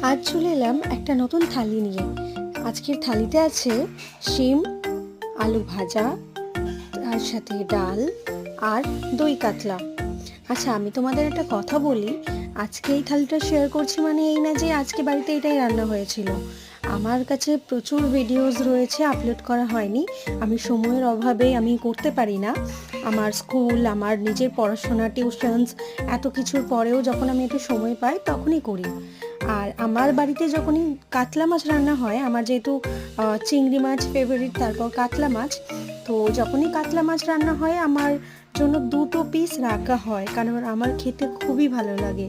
আজ চলে এলাম একটা নতুন থালি নিয়ে। আজকের থালিতে আছে শিম, আলু ভাজা, তার সাথে ডাল আর দই কাতলা। আচ্ছা, আমি তোমাদের একটা কথা বলি, আজকে এই থালিটা শেয়ার করছি মানে এই না যে আজকে বাড়িতে এটাই রান্না হয়েছিল। আমার কাছে প্রচুর ভিডিওস রয়েছে, আপলোড করা হয়নি। আমি সময়ের অভাবে আমি করতে পারি না। আমার স্কুল, আমার নিজের পড়াশোনা, টিউশনস, এত কিছুর পরেও যখন আমি একটু সময় পাই তখনই করি। আর আমার বাড়িতে যখনই কাতলা মাছ রান্না হয়, আমার যেহেতু চিংড়ি মাছ ফেভারিট, তারপর কাতলা মাছ, তো যখনই কাতলা মাছ রান্না হয় আমার জন্য দুটো পিস রাখা হয়, কারণ আমার খেতে খুবই ভালো লাগে।